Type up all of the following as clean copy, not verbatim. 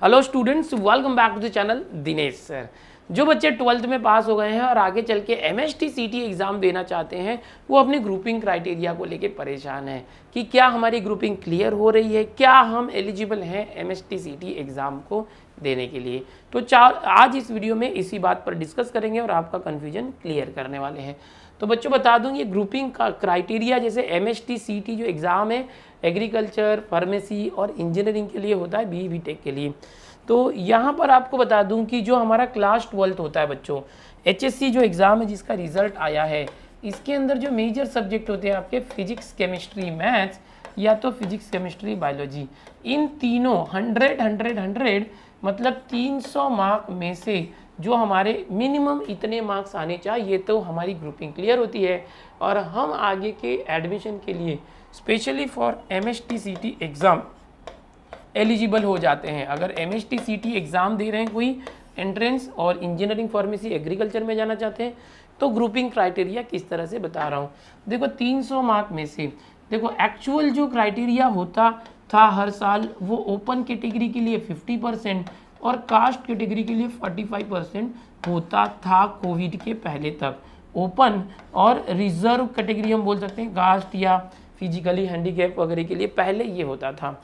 Hello students, welcome back to the channel Dinesh sir. जो बच्चे 12th में पास हो गए हैं और आगे चल के MST CT एग्ज़ाम देना चाहते हैं, वो अपनी ग्रुपिंग क्राइटेरिया को लेके परेशान हैं कि क्या हमारी ग्रुपिंग क्लियर हो रही है, क्या हम एलिजिबल हैं MST CT एग्ज़ाम को देने के लिए। तो आज इस वीडियो में इसी बात पर डिस्कस करेंगे और आपका कन्फ्यूजन क्लियर करने वाले हैं। तो बच्चों बता दूं, ये ग्रुपिंग का क्राइटेरिया जैसे MST CT जो एग्ज़ाम है एग्रीकल्चर, फार्मेसी और इंजीनियरिंग के लिए होता है, BTech के लिए। तो यहाँ पर आपको बता दूं कि जो हमारा क्लास 12th होता है बच्चों, HSC जो एग्ज़ाम है जिसका रिजल्ट आया है, इसके अंदर जो मेजर सब्जेक्ट होते हैं आपके फिजिक्स, केमिस्ट्री, मैथ्स या तो फिजिक्स, केमिस्ट्री, बायोलॉजी, इन तीनों 100 मतलब 300 मार्क में से जो हमारे मिनिमम इतने मार्क्स आने चाहिए तो हमारी ग्रुपिंग क्लियर होती है और हम आगे के एडमिशन के लिए specially for MST CT exam eligible हो जाते हैं। अगर MST CT एग्ज़ाम दे रहे हैं कोई एंट्रेंस और इंजीनियरिंग, फार्मेसी, एग्रीकल्चर में जाना चाहते हैं, तो ग्रुपिंग क्राइटेरिया किस तरह से बता रहा हूँ। देखो 300 मार्क में से देखो एक्चुअल जो क्राइटेरिया होता था हर साल, वो ओपन कैटेगरी के लिए 50% और कास्ट कैटेगरी के लिए 45% होता था कोविड के पहले तक। ओपन और रिजर्व कैटेगरी हम बोल सकते हैं, कास्ट या फिजिकली हैंडीकैप वगैरह के लिए पहले ये होता था।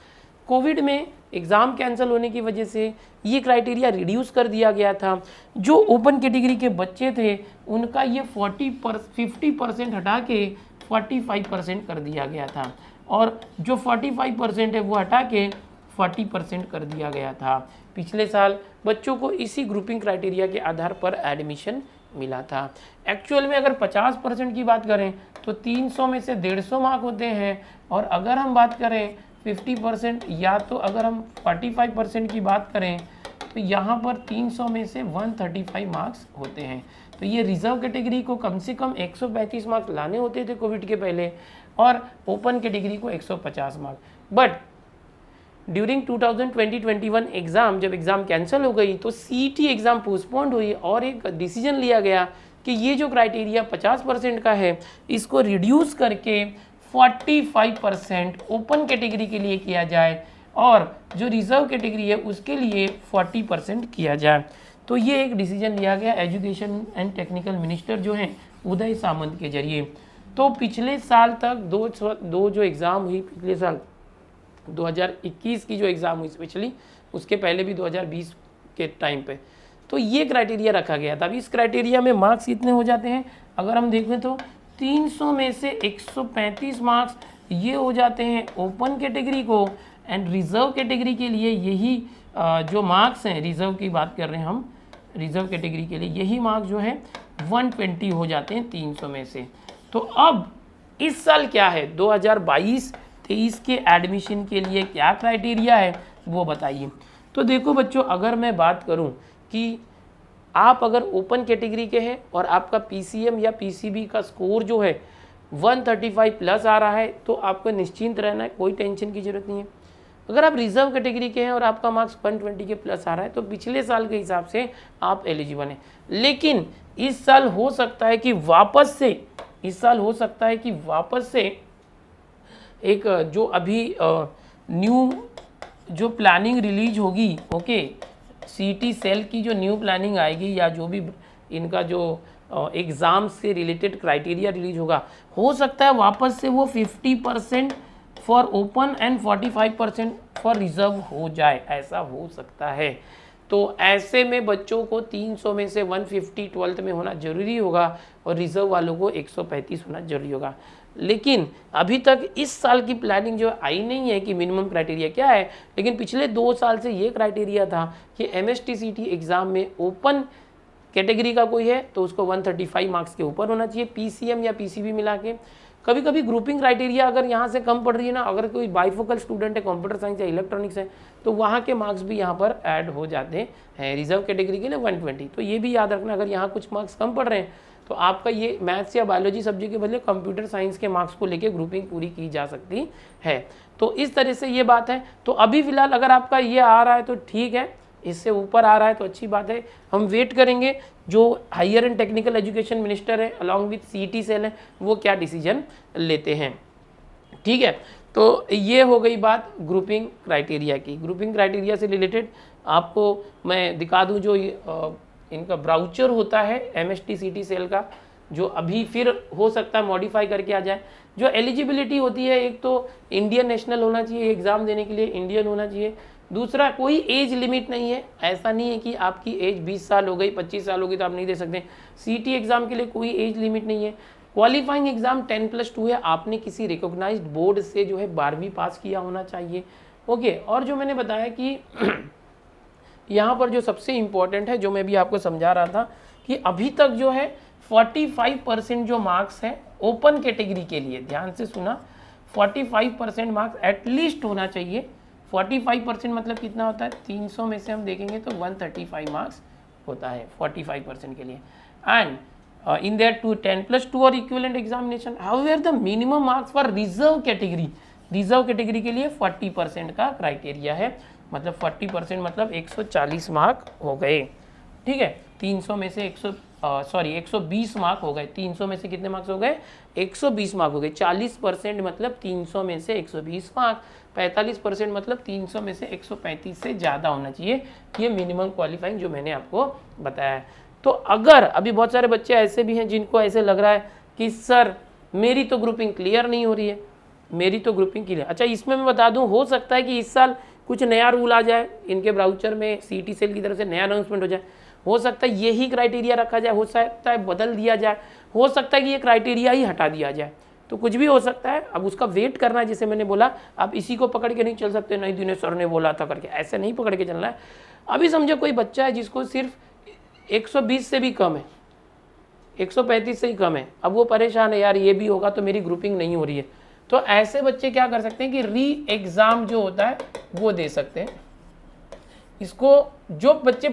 कोविड में एग्ज़ाम कैंसिल होने की वजह से ये क्राइटेरिया रिड्यूस कर दिया गया था। जो ओपन कैटेगरी के बच्चे थे उनका ये 50% हटा के 45% कर दिया गया था और जो 45% है वो हटा के 40% कर दिया गया था। पिछले साल बच्चों को इसी ग्रुपिंग क्राइटेरिया के आधार पर एडमिशन मिला था। एक्चुअल में अगर 50% की बात करें तो 300 में से 150 मार्क होते हैं और अगर हम बात करें 50% या तो अगर हम 45% की बात करें तो यहाँ पर 300 में से 135 मार्क्स होते हैं। तो ये रिजर्व कैटेगरी को कम से कम 135 मार्क्स लाने होते थे कोविड के पहले और ओपन कैटेगरी को 150 मार्क्स। बट ड्यूरिंग 2020-21 एग्ज़ाम जब एग्ज़ाम कैंसिल हो गई तो CT एग्ज़ाम पोस्टपोन्ड हुई और एक डिसीजन लिया गया कि ये जो क्राइटेरिया 50% का है इसको रिड्यूस करके 45% ओपन कैटेगरी के लिए किया जाए और जो रिजर्व कैटेगरी है उसके लिए 40% किया जाए। तो ये एक डिसीजन लिया गया एजुकेशन एंड टेक्निकल मिनिस्टर जो हैं उदय सामंत के जरिए। तो पिछले साल तक दो जो एग्ज़ाम हुई, पिछले साल 2021 की जो एग्ज़ाम हुई स्पेशली, उसके पहले भी 2020 के टाइम पे, तो ये क्राइटेरिया रखा गया था। अब इस क्राइटेरिया में मार्क्स कितने हो जाते हैं अगर हम देखें तो 300 में से 135 मार्क्स ये हो जाते हैं ओपन कैटेगरी को एंड रिज़र्व कैटेगरी के लिए यही जो मार्क्स हैं, रिज़र्व की बात कर रहे हैं हम, रिज़र्व कैटेगरी के लिए यही मार्क्स जो है 120 हो जाते हैं 300 में से। तो अब इस साल क्या है 2022-23 के एडमिशन के लिए क्या क्राइटेरिया है वो बताइए। तो देखो बच्चों, अगर मैं बात करूं कि आप अगर ओपन कैटेगरी के हैं और आपका PCM या PCB का स्कोर जो है 135 प्लस आ रहा है तो आपको निश्चिंत रहना है, कोई टेंशन की ज़रूरत नहीं है। अगर आप रिजर्व कैटेगरी के हैं और आपका मार्क्स 120 के प्लस आ रहा है तो पिछले साल के हिसाब से आप एलिजिबल हैं। लेकिन इस साल हो सकता है कि वापस से एक जो अभी न्यू जो प्लानिंग रिलीज होगी, ओके, CT सेल की जो न्यू प्लानिंग आएगी या जो भी इनका जो एग्ज़ाम से रिलेटेड क्राइटेरिया रिलीज होगा, हो सकता है वापस से वो 50% for open and 45% for reserve हो जाए, ऐसा हो सकता है। तो ऐसे में बच्चों को 300 में से 150 12th में होना ज़रूरी होगा और रिज़र्व वालों को 135 होना ज़रूरी होगा। लेकिन अभी तक इस साल की प्लानिंग जो आई नहीं है कि मिनिमम क्राइटेरिया क्या है, लेकिन पिछले 2 साल से ये क्राइटेरिया था कि MST CT एग्ज़ाम में ओपन कैटेगरी का कोई है तो उसको 135 मार्क्स के ऊपर होना चाहिए, PCM या PCB मिला के। कभी कभी ग्रुपिंग क्राइटेरिया अगर यहाँ से कम पड़ रही है ना, अगर कोई बाइफोकल स्टूडेंट है, कंप्यूटर साइंस या इलेक्ट्रॉनिक्स है, तो वहाँ के मार्क्स भी यहाँ पर ऐड हो जाते हैं रिजर्व कैटेगरी के लिए 120। तो ये भी याद रखना, अगर यहाँ कुछ मार्क्स कम पड़ रहे हैं तो आपका ये मैथ्स या बायोलॉजी सब्जेक्ट के बदले कंप्यूटर साइंस के मार्क्स को लेके ग्रुपिंग पूरी की जा सकती है। तो इस तरह से ये बात है। तो अभी फिलहाल अगर आपका ये आ रहा है तो ठीक है, इससे ऊपर आ रहा है तो अच्छी बात है। हम वेट करेंगे जो higher and technical education minister है अलॉन्ग विथ CT सेल है वो क्या डिसीजन लेते हैं, ठीक है। तो ये हो गई बात ग्रुपिंग क्राइटेरिया की। ग्रुपिंग क्राइटेरिया से रिलेटेड आपको मैं दिखा दूं जो इनका ब्राउचर होता है MST-CT सेल का, जो अभी फिर हो सकता है मॉडिफाई करके आ जाए। जो एलिजिबिलिटी होती है, एक तो इंडियन नेशनल होना चाहिए एग्ज़ाम देने के लिए, इंडियन होना चाहिए। दूसरा, कोई एज लिमिट नहीं है, ऐसा नहीं है कि आपकी एज 20 साल हो गई 25 साल हो गई तो आप नहीं दे सकते। CT एग्ज़ाम के लिए कोई एज लिमिट नहीं है। क्वालिफाइंग एग्ज़ाम 10+2 है, आपने किसी रिकॉग्नाइज्ड बोर्ड से जो है 12वीं पास किया होना चाहिए। ओके, और जो मैंने बताया कि यहाँ पर जो सबसे इम्पॉर्टेंट है, जो मैं भी आपको समझा रहा था कि अभी तक जो है 45% जो मार्क्स है ओपन कैटेगरी के लिए, ध्यान से सुना, 45% मार्क्स एटलीस्ट होना चाहिए। 45% मतलब कितना होता है, 300 में से हम देखेंगे तो 135 मार्क्स होता है 45% के लिए। एंड in their 10+2 और equivalent examination. However the minimum marks for reserve category के लिए 40% का क्राइटेरिया है, मतलब 40% मतलब 140 मार्क हो गए, ठीक है। 300 में से 120 मार्क हो गए। 300 में से कितने मार्क्स हो गए, 120 मार्क हो गए। 40% मतलब 300 में से 120 मार्क। 45% मतलब 300 में से 135 से ज़्यादा होना चाहिए, ये मिनिमम क्वालिफाइंग जो मैंने आपको बताया है। तो अगर अभी बहुत सारे बच्चे ऐसे भी हैं जिनको ऐसे लग रहा है कि सर मेरी तो ग्रुपिंग क्लियर नहीं हो रही है, मेरी तो ग्रुपिंग क्लियर। अच्छा, इसमें मैं बता दूं, हो सकता है कि इस साल कुछ नया रूल आ जाए, इनके ब्राउचर में CT सेल की तरफ से नया अनाउंसमेंट हो जाए, हो सकता है यही क्राइटेरिया रखा जाए, हो सकता है बदल दिया जाए, हो सकता है कि ये क्राइटेरिया ही हटा दिया जाए, तो कुछ भी हो सकता है। अब उसका वेट करना है, जैसे मैंने बोला, अब इसी को पकड़ के नहीं चल सकते, नहीं दिनेश सर ने बोला था करके, ऐसे नहीं पकड़ के चलना है। अभी समझो कोई बच्चा है जिसको सिर्फ 120 से भी कम है, 135 से ही कम है, अब वो परेशान है, यार ये भी होगा तो मेरी ग्रुपिंग नहीं हो रही है। तो ऐसे बच्चे क्या कर सकते हैं कि री एग्ज़ाम जो होता है वो दे सकते हैं। इसको जो बच्चे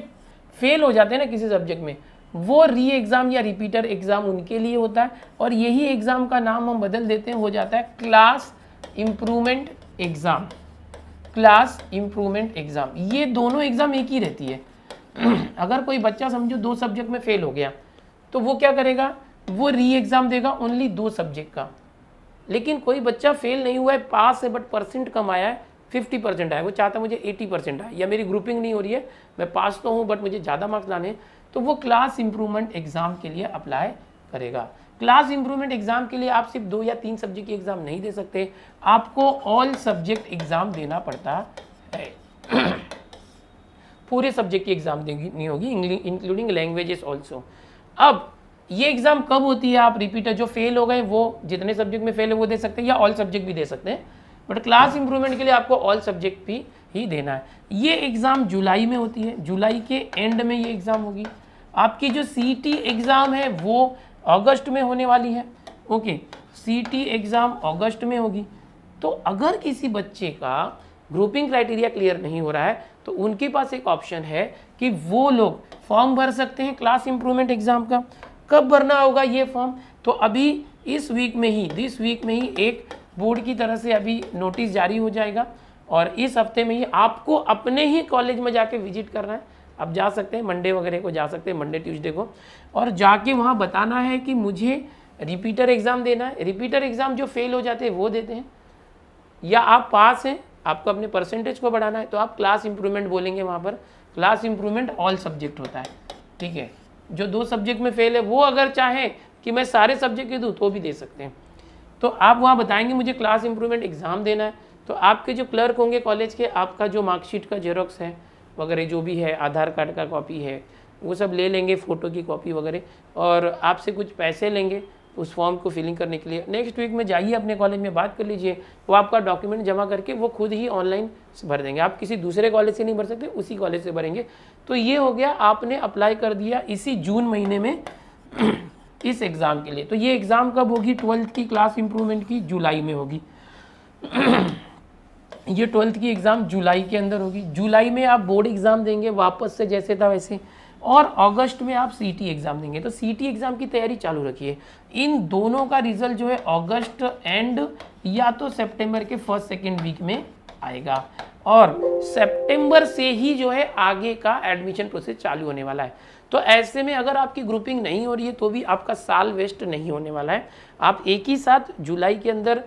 फेल हो जाते हैं ना किसी सब्जेक्ट में, वो री एग्ज़ाम या रिपीटर एग्ज़ाम उनके लिए होता है, और यही एग्ज़ाम का नाम हम बदल देते हैं, हो जाता है class improvement exam. Class improvement exam, ये दोनों एग्ज़ाम एक ही रहती है। अगर कोई बच्चा समझो 2 सब्जेक्ट में फेल हो गया तो वो क्या करेगा, वो री एग्ज़ाम देगा ओनली 2 सब्जेक्ट का। लेकिन कोई बच्चा फेल नहीं हुआ है, पास है, बट परसेंट कम आया है, 50% आया, वो चाहता है मुझे 80% आए, या मेरी ग्रुपिंग नहीं हो रही है, मैं पास तो हूँ बट मुझे ज़्यादा मार्क्स लाने हैं, तो वो क्लास इंप्रूवमेंट एग्ज़ाम के लिए अप्लाई करेगा। क्लास इंप्रूवमेंट एग्ज़ाम के लिए आप सिर्फ 2 या 3 सब्जेक्ट की एग्ज़ाम नहीं दे सकते, आपको ऑल सब्जेक्ट एग्ज़ाम देना पड़ता है। पूरे सब्जेक्ट की एग्ज़ाम देनी होगी, इंक्लूडिंग लैंग्वेजेस ऑल्सो। अब ये एग्ज़ाम कब होती है, आप रिपीटर जो फेल हो गए वो जितने सब्जेक्ट में फेल है वो दे सकते हैं, या ऑल सब्जेक्ट भी दे सकते हैं, बट क्लास इंप्रूवमेंट के लिए आपको ऑल सब्जेक्ट भी ही देना है। ये एग्ज़ाम जुलाई में होती है, जुलाई के एंड में ये एग्ज़ाम होगी। आपकी जो CT एग्ज़ाम है वो अगस्त में होने वाली है। ओके, CT एग्ज़ाम अगस्त में होगी। तो अगर किसी बच्चे का ग्रुपिंग क्राइटेरिया क्लियर नहीं हो रहा है तो उनके पास एक ऑप्शन है कि वो लोग फॉर्म भर सकते हैं क्लास इंप्रूवमेंट एग्ज़ाम का। कब भरना होगा ये फॉर्म, तो अभी दिस वीक में ही एक बोर्ड की तरफ से अभी नोटिस जारी हो जाएगा, और इस हफ्ते में ही आपको अपने ही कॉलेज में जाके विजिट करना है। आप जा सकते हैं मंडे वगैरह को, जा सकते हैं मंडे ट्यूसडे को, और जाके वहाँ बताना है कि मुझे रिपीटर एग्ज़ाम देना है। रिपीटर एग्ज़ाम जो फेल हो जाते हैं वो देते हैं, या आप पास हैं, आपको अपने परसेंटेज को बढ़ाना है तो आप क्लास इंप्रूवमेंट बोलेंगे। वहाँ पर क्लास इंप्रूवमेंट ऑल सब्जेक्ट होता है, ठीक है। जो 2 सब्जेक्ट में फेल है वो अगर चाहें कि मैं सारे सब्जेक्ट के दूँ तो भी दे सकते हैं। तो आप वहाँ बताएंगे मुझे क्लास इंप्रूवमेंट एग्ज़ाम देना है, तो आपके जो क्लर्क होंगे कॉलेज के, आपका जो मार्कशीट का जेरोक्स है वगैरह जो भी है, आधार कार्ड का कॉपी है, वो सब ले लेंगे, फ़ोटो की कॉपी वगैरह, और आपसे कुछ पैसे लेंगे उस फॉर्म को फिलिंग करने के लिए। नेक्स्ट वीक में जाइए अपने कॉलेज में, बात कर लीजिए, वो आपका डॉक्यूमेंट जमा करके वो खुद ही ऑनलाइन भर देंगे। आप किसी दूसरे कॉलेज से नहीं भर सकते, उसी कॉलेज से भरेंगे। तो ये हो गया, आपने अप्लाई कर दिया इसी जून महीने में इस एग्ज़ाम के लिए। तो ये एग्ज़ाम कब होगी, 12th की क्लास इंप्रूवमेंट की जुलाई में होगी। ये 12th की एग्ज़ाम जुलाई के अंदर होगी। जुलाई में आप बोर्ड एग्ज़ाम देंगे वापस से जैसे था वैसे, और अगस्त में आप CT एग्ज़ाम देंगे। तो CT एग्ज़ाम की तैयारी चालू रखिए। इन दोनों का रिजल्ट जो है अगस्त एंड या तो सितंबर के 1st-2nd वीक में आएगा, और सितंबर से ही जो है आगे का एडमिशन प्रोसेस चालू होने वाला है। तो ऐसे में अगर आपकी ग्रुपिंग नहीं हो रही है तो भी आपका साल वेस्ट नहीं होने वाला है। आप एक ही साथ जुलाई के अंदर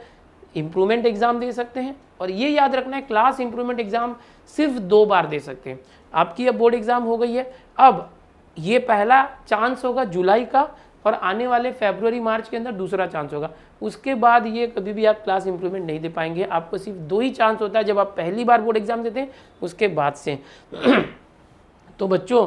इम्प्रूवमेंट एग्ज़ाम दे सकते हैं, और ये याद रखना है क्लास इम्प्रूवमेंट एग्ज़ाम सिर्फ 2 बार दे सकते हैं। आपकी अब बोर्ड एग्ज़ाम हो गई है, अब ये पहला चांस होगा जुलाई का, और आने वाले फरवरी मार्च के अंदर दूसरा चांस होगा। उसके बाद ये कभी भी आप क्लास इंप्रूवमेंट नहीं दे पाएंगे। आपको सिर्फ 2 ही चांस होता है जब आप पहली बार बोर्ड एग्जाम देते हैं, उसके बाद से। तो बच्चों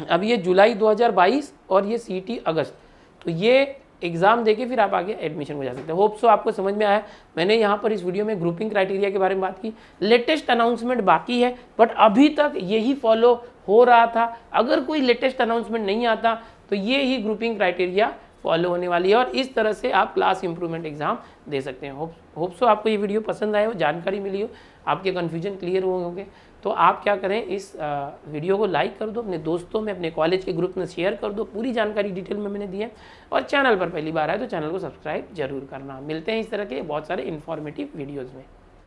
अब ये जुलाई 2022 और ये सीटी अगस्त, तो ये एग्ज़ाम देके फिर आप आगे एडमिशन हो जा सकते हैं। होप सो आपको समझ में आया। मैंने यहाँ पर इस वीडियो में ग्रुपिंग क्राइटेरिया के बारे में बात की। लेटेस्ट अनाउंसमेंट बाकी है, बट अभी तक यही फॉलो हो रहा था। अगर कोई लेटेस्ट अनाउंसमेंट नहीं आता तो ये ही ग्रुपिंग क्राइटेरिया फॉलो होने वाली है, और इस तरह से आप क्लास इंप्रूवमेंट एग्जाम दे सकते हैं। होप सो आपको ये वीडियो पसंद आए हो, जानकारी मिली हो, आपके कन्फ्यूजन क्लियर हुए होंगे। तो आप क्या करें, इस वीडियो को लाइक कर दो, अपने दोस्तों में, अपने कॉलेज के ग्रुप में शेयर कर दो। पूरी जानकारी डिटेल में मैंने दी है, और चैनल पर पहली बार आए तो चैनल को सब्सक्राइब जरूर करना। मिलते हैं इस तरह के बहुत सारे इन्फॉर्मेटिव वीडियोज़ में।